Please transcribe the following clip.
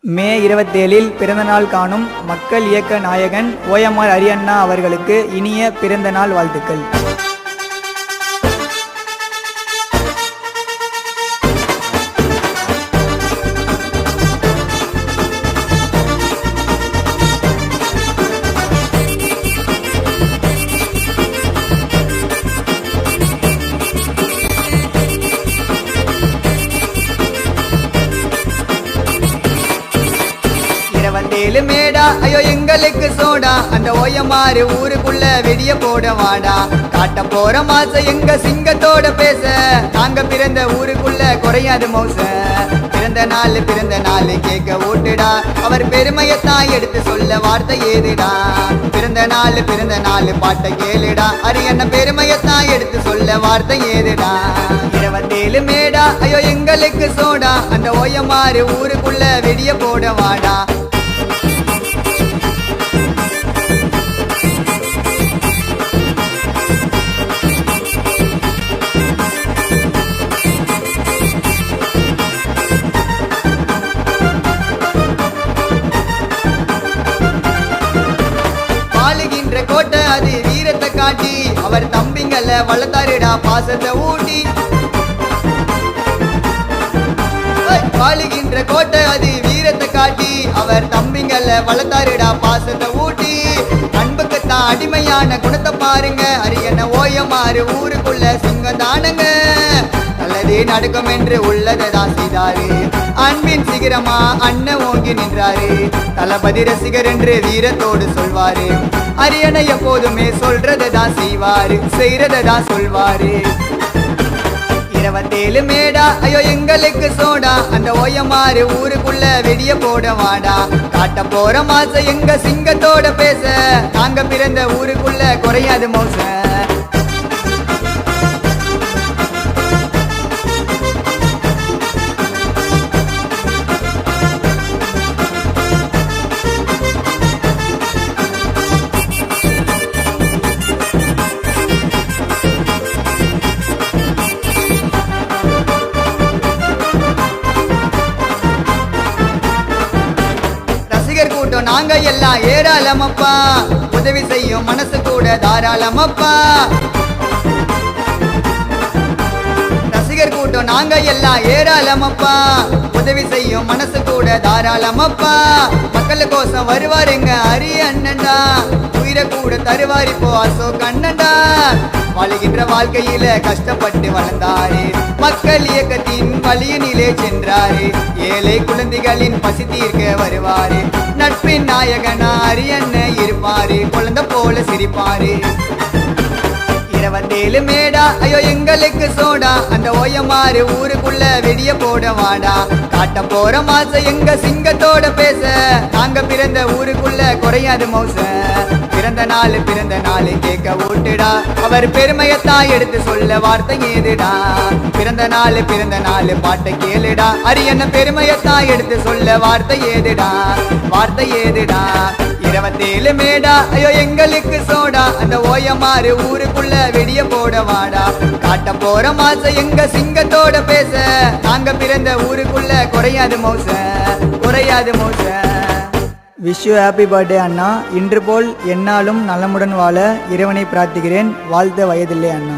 மே 27 பிறந்தநாள் காணும் மக்கள் இயக்க நாயகன் ஓஎம்ஆர் அரியண்ணா அவர்களுக்கு இனிய பிறந்தநாள் வாழ்த்துக்கள். மேடா ஐயோ எங்களுக்கு சோடா அந்த ஓயமாறு ஊருக்குள்ள வெடிய போட வாடா காட்ட போற மாசம் எங்க சிங்கத்தோட பேச நாங்க பிறந்த ஊருக்குள்ள குறையாது மௌச பிறந்த நாள் கேட்க ஓட்டுடா அவர் பெருமையத்தான் எடுத்து சொல்ல வார்த்தை ஏதுடா பிறந்த நாள் பாட்டை கேளுடா அரியண்ண பெருமையத்தான் எடுத்து சொல்ல வார்த்தை ஏதுடா 27 மேடா ஐயோ எங்களுக்கு சோடா அந்த ஓயமாறு ஊருக்குள்ள வெடிய போட வாடா கோட்டை அது வீரத்தை காட்டி அவர் தம்பிங்கள வளர்த்தாருடா பாசத்தை ஊட்டி வாழுகின்ற கோட்டை அது வீரத்தை காட்டி அவர் தம்பிங்கள வளர்த்தாருடா பாசத்தை ஊட்டி அன்புக்குத்தான் அடிமையான குணத்தை பாருங்க அரியண்ண ஓயமாறு ஊருக்குள்ள சிங்கம் தானுங்க நல்லதே நடக்கும் என்று உள்ளதான் செய்தாரு அன்பின் சிகரமா அண்ணன் ஓங்கி நின்றாரு தளபதி ரசிகர் என்று வீரத்தோடு சொல்வாரு அரியணை எப்போதுமே சொல்றதான் செய்வாரு செய்யறதான் சொல்வாரு 27 மேடா ஐயோ எங்களுக்கு சோடா அந்த ஓயமாறு ஊருக்குள்ள வெடிய போட வாடா காட்ட போற மாசம் எங்க சிங்கத்தோட பேச நாங்க பிறந்த ஊருக்குள்ள குறையாது மோச நாங்க எல்லாம் ஏராளமப்பா உதவி செய்யும் மனசு கூட தாராளமப்பா ரசிகர் கூட்டம் நாங்க எல்லாம் ஏராளமப்பா உதவி செய்யும் மனசு கூட தாராளமப்பா மக்களுக்கோசம் வருவாருங்க அரியண்ணா உயிரை கூட தருவார் இப்போ அசோக் அண்ணன்டா வாழுகின்ற வாழ்க்கையில கஷ்டப்பட்டு வளர்ந்தாரு மக்கள் இயக்கத்தின் வழியினிலே சென்றாரு ஏழை குழந்தைகளின் பசி தீர்க்க வருவாரு நட்பின் நாயகனா அரியண்ண இருப்பாரு குழந்தை போல சிரிப்பாரு 27 மேடா ஐயோ எங்களுக்கு சோடா அந்த ஓயமாறு ஊருக்குள்ள வெடிய போட வாடா காட்ட போற மாசம் எங்க சிங்கத்தோட பேச நாங்க பிறந்த ஊருக்குள்ள குறையாது மௌச பிறந்த நாள் கேட்க ஓட்டுடா அவர் பெருமையத்தான் எடுத்து சொல்ல வார்த்தை ஏதுடா பிறந்த நாள் பாட்டை கேளுடா அரியண்ண பெருமையத்தான் எடுத்து சொல்ல வார்த்தை ஏதுடா 27 மேடா ஐயோ எங்களுக்கு சோடா அந்த ஓயமாறு ஊருக்குள்ள வெடிய போட வாடா காட்ட போற மாசம் எங்க சிங்கத்தோட பேச நாங்க பிறந்த ஊருக்குள்ள குறையாது மௌச விஷ் யூ ஹாப்பி பர்த்டே அண்ணா. இன்று போல் என்னாலும் நலமுடன் வாழ இறைவனை பிரார்த்திக்கிறேன். வாழ்த்த வயதில்லை அண்ணா.